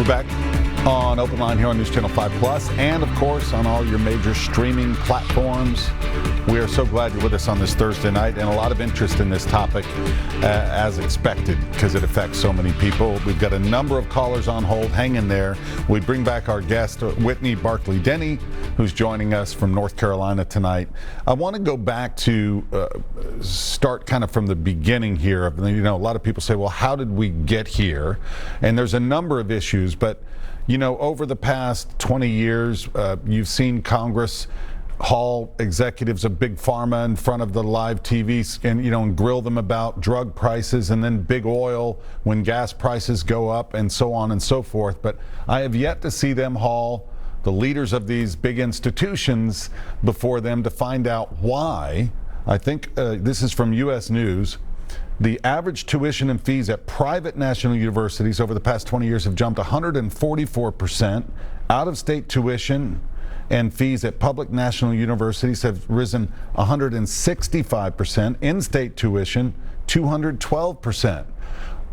We're back on Open Line here on NewsChannel 5 Plus, and of course on all your major streaming platforms. We are so glad you're with us on this Thursday night, and a lot of interest in this topic as expected, because it affects so many people. We've got a number of callers on hold. Hang in there. We bring back our guest, Whitney Barkley-Denney, who's joining us from North Carolina tonight. I want to go back to start kind of from the beginning here. You know, a lot of people say, well, how did we get here? And there's a number of issues, but you know, over the past 20 years, you've seen Congress haul executives of big pharma in front of the live TV and grill them about drug prices, and then big oil when gas prices go up, and so on and so forth. But I have yet to see them haul the leaders of these big institutions before them to find out why. I think this is from U.S. News. The average tuition and fees at private national universities over the past 20 years have jumped 144%. Out-of-state tuition and fees at public national universities have risen 165%. In-state tuition, 212%.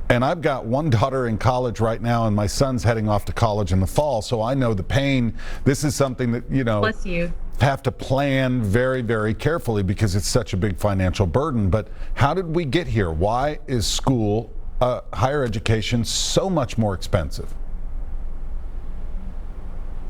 And I've got one daughter in college right now, and my son's heading off to college in the fall, so I know the pain. This is something that, Bless you. Have to plan very, very carefully because it's such a big financial burden. But how did we get here? Why is school, higher education, so much more expensive?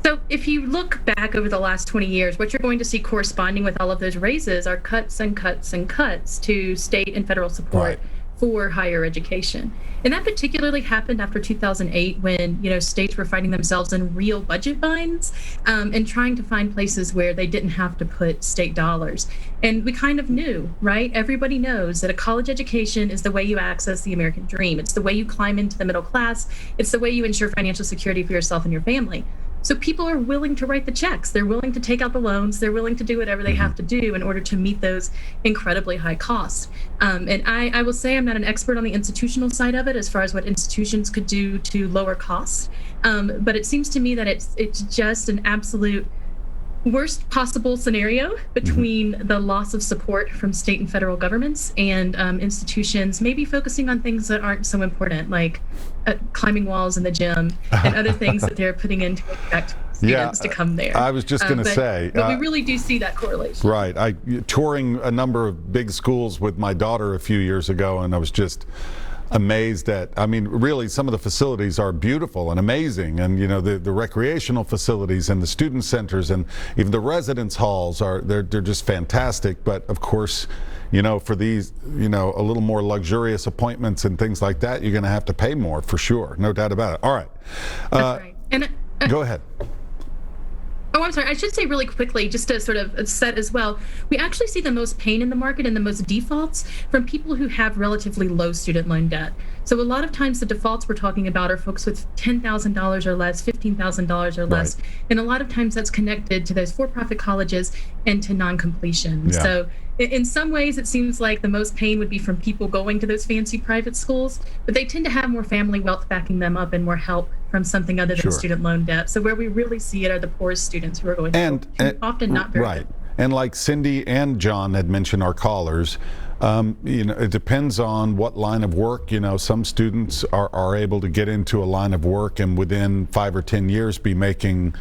So if you look back over the last 20 years, what you're going to see corresponding with all of those raises are cuts and cuts and cuts to state and federal support for higher education. And that particularly happened after 2008 when, states were finding themselves in real budget binds and trying to find places where they didn't have to put state dollars. And we kind of knew, right? Everybody knows that a college education is the way you access the American dream. It's the way you climb into the middle class. It's the way you ensure financial security for yourself and your family. So people are willing to write the checks. They're willing to take out the loans. They're willing to do whatever they have to do in order to meet those incredibly high costs. And I will say I'm not an expert on the institutional side of it as far as what institutions could do to lower costs. But it seems to me that it's just an absolute worst possible scenario between the loss of support from state and federal governments and institutions maybe focusing on things that aren't so important, like climbing walls in the gym and other things that they're putting in to expect students to come there. I was just going to say. But we really do see that correlation. Right. Touring a number of big schools with my daughter a few years ago, and I was just amazed at, really some of the facilities are beautiful and amazing, and the recreational facilities and the student centers and even the residence halls they're just fantastic. But of course, for these a little more luxurious appointments and things like that, you're going to have to pay more for sure, no doubt about it. All right. That's right. And go ahead. Oh, I'm sorry. I should say really quickly, just to sort of set as well, we actually see the most pain in the market and the most defaults from people who have relatively low student loan debt. So a lot of times the defaults we're talking about are folks with $10,000 or less, $15,000 or less. Right. And a lot of times that's connected to those for-profit colleges and to non-completion. Yeah. So in some ways, it seems like the most pain would be from people going to those fancy private schools, but they tend to have more family wealth backing them up and more help from something other than student loan debt. So where we really see it are the poorest students who are going to often not very good. And like Cindy and John had mentioned, our callers, it depends on what line of work. Some students are able to get into a line of work and within 5 or 10 years be making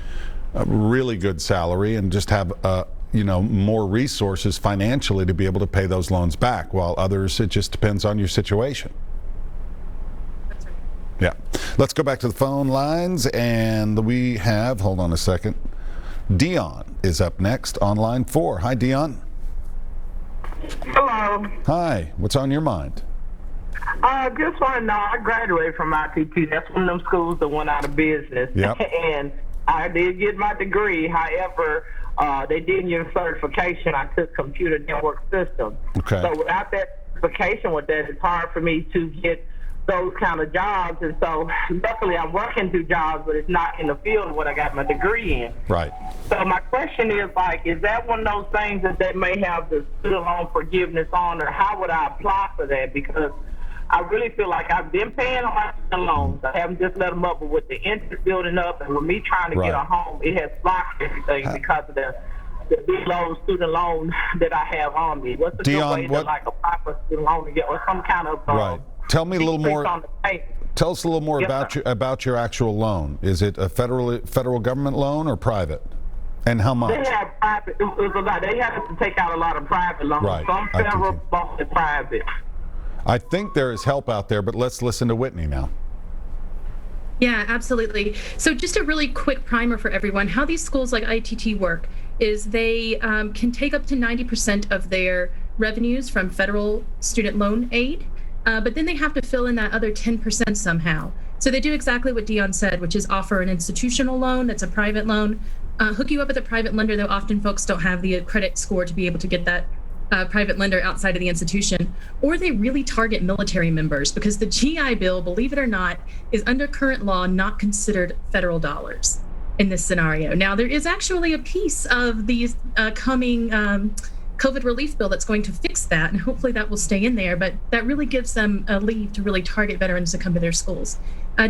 a really good salary and just have more resources financially to be able to pay those loans back, while others, it just depends on your situation. That's right. Yeah. Let's go back to the phone lines, and we have, hold on a second, Dion is up next on line 4. Hi, Dion. Hello. Hi. What's on your mind? Just want to know, I graduated from ITT. That's one of them schools that went out of business. Yep. And I did get my degree. However, they didn't give certification. I took computer network systems. Okay. So without that certification with that, it's hard for me to get those kind of jobs. And so luckily I'm working 2 jobs, but it's not in the field of what I got my degree in. Right. So my question is, is that one of those things that they may have the student loan forgiveness on, or how would I apply for that? Because I really feel like I've been paying on my student loans. I haven't just let them up, but with the interest building up and with me trying to get a home, it has blocked everything because of the big loan, student loan that I have on me. What's the way to apply for a student loan to get, or some kind of Tell me a little more. Tell us a little more Yes, about your actual loan. Is it a federal government loan or private? And how much? They have private. It was a lot. They have to take out a lot of private loans. Right. Some federal, mostly private. I think there is help out there, but let's listen to Whitney now. Yeah, absolutely. So just a really quick primer for everyone. How these schools like ITT work is they can take up to 90% of their revenues from federal student loan aid, but then they have to fill in that other 10% somehow. So they do exactly what Dion said, which is offer an institutional loan that's a private loan, hook you up with a private lender, though often folks don't have the credit score to be able to get that private lender outside of the institution, or they really target military members because the GI Bill, believe it or not, is under current law not considered federal dollars in this scenario. Now, there is actually a piece of the coming COVID relief bill that's going to fix that, and hopefully that will stay in there, but that really gives them a leave to really target veterans to come to their schools.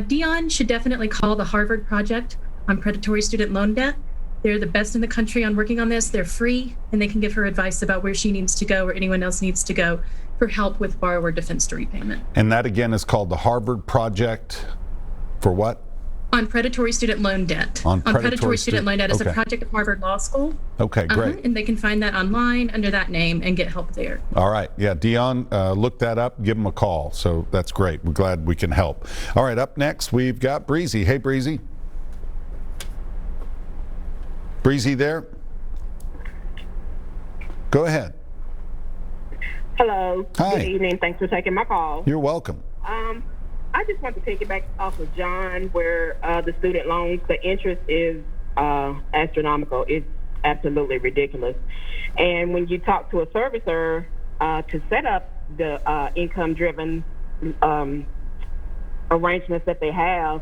Dion should definitely call the Harvard Project on Predatory Student Loan Debt. They're the best in the country on working on this. They're free, and they can give her advice about where she needs to go or anyone else needs to go for help with borrower defense to repayment. And that again is called the Harvard Project for what? On predatory student loan debt. On predatory student loan debt is okay. a project at Harvard Law School. Okay, great. And they can find that online under that name and get help there. All right. Yeah, Dion, look that up. Give them a call. So that's great. We're glad we can help. All right, up next, we've got Breezy. Hey, Breezy. Breezy there? Go ahead. Hello. Hi. Good evening. Thanks for taking my call. You're welcome. I just want to piggyback off of John, where the student loans, the interest is astronomical. It's absolutely ridiculous. And when you talk to a servicer to set up the income-driven arrangements that they have,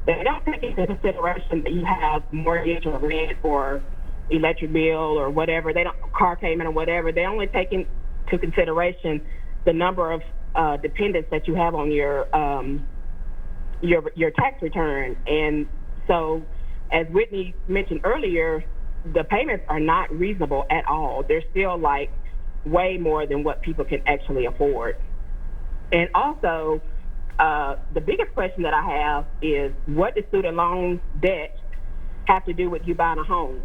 they don't take into consideration that you have mortgage or rent or electric bill or whatever. They don't car payment or whatever. They only take into consideration the number of dependents that you have on your tax return. And so, as Whitney mentioned earlier, the payments are not reasonable at all. They're still like way more than what people can actually afford. And also, the biggest question that I have is, what does student loan debt have to do with you buying a home?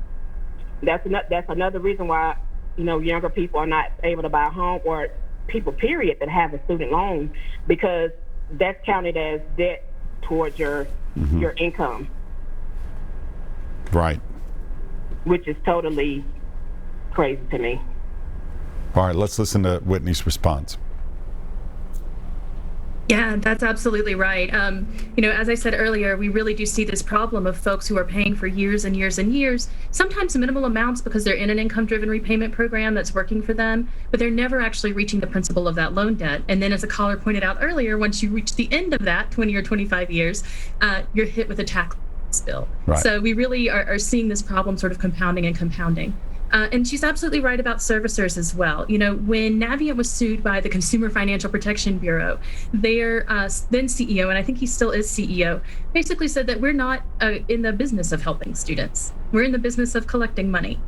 That's another reason why, younger people are not able to buy a home, or people, period, that have a student loan, because that's counted as debt towards your income. Right. Which is totally crazy to me. All right, let's listen to Whitney's response. Yeah, that's absolutely right. As I said earlier, we really do see this problem of folks who are paying for years and years and years, sometimes minimal amounts because they're in an income-driven repayment program that's working for them, but they're never actually reaching the principal of that loan debt. And then, as a caller pointed out earlier, once you reach the end of that 20 or 25 years, you're hit with a tax bill. Right. So we really are seeing this problem sort of compounding and compounding. And she's absolutely right about servicers as well. When Navient was sued by the Consumer Financial Protection Bureau, their then CEO, and I think he still is CEO, basically said that we're not in the business of helping students. We're in the business of collecting money.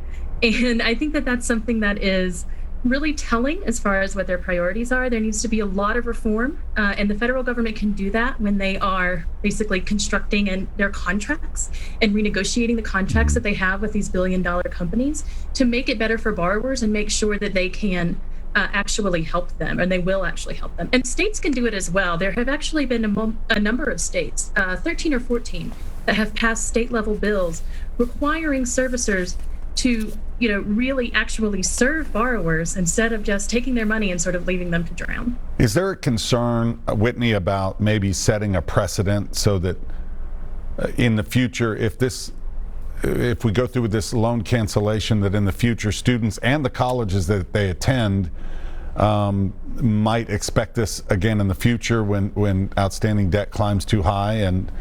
And I think that that's something that is really telling as far as what their priorities are. There needs to be a lot of reform, and the federal government can do that when they are basically constructing their contracts and renegotiating the contracts that they have with these billion-dollar companies to make it better for borrowers and make sure that they can actually help them, and they will actually help them. And states can do it as well. There have actually been a number of states, 13 or 14, that have passed state-level bills requiring servicers to really actually serve borrowers instead of just taking their money and sort of leaving them to drown. Is there a concern, Whitney, about maybe setting a precedent so that in the future, if we go through with this loan cancellation, that in the future students and the colleges that they attend might expect this again in the future when outstanding debt climbs too high, and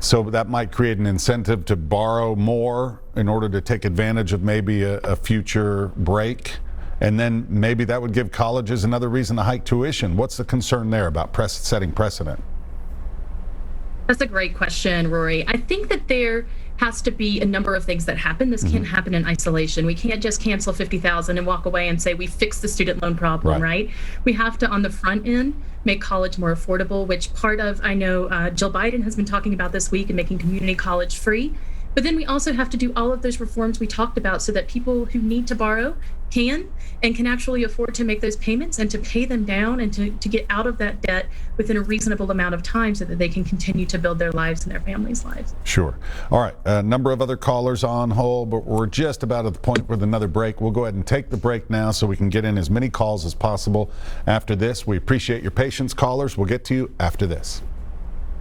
so that might create an incentive to borrow more in order to take advantage of maybe a future break, and then maybe that would give colleges another reason to hike tuition. What's the concern there about setting precedent? That's a great question, Rory. I think that there has to be a number of things that happen. This can't happen in isolation. We can't just cancel $50,000 and walk away and say we fixed the student loan problem, right? We have to, on the front end, make college more affordable, which part of, I know Jill Biden has been talking about this week, and making community college free. But then we also have to do all of those reforms we talked about so that people who need to borrow can actually afford to make those payments and to pay them down and to get out of that debt within a reasonable amount of time so that they can continue to build their lives and their families' lives. Sure. All right. A number of other callers on hold, but we're just about at the point with another break. We'll go ahead and take the break now so we can get in as many calls as possible after this. We appreciate your patience, callers. We'll get to you after this.